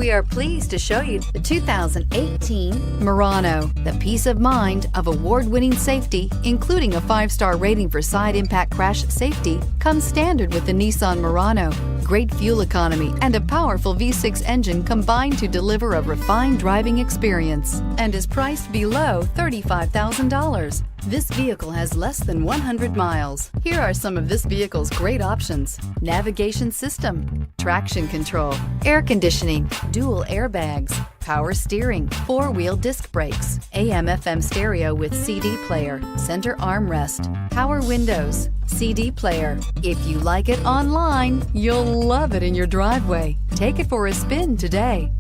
We are pleased to show you the 2018 Murano. The peace of mind of award-winning safety, including a 5-star rating for side impact crash safety, comes standard with the Nissan Murano. Great fuel economy and a powerful V6 engine combine to deliver a refined driving experience and is priced below $35,000. This vehicle has less than 100 miles. Here are some of this vehicle's great options: navigation system, traction control, air conditioning, dual airbags, power steering, 4-wheel disc brakes, AM/FM stereo with CD player, center armrest, power windows, CD player. If you like it online, you'll love it in your driveway. Take it for a spin today.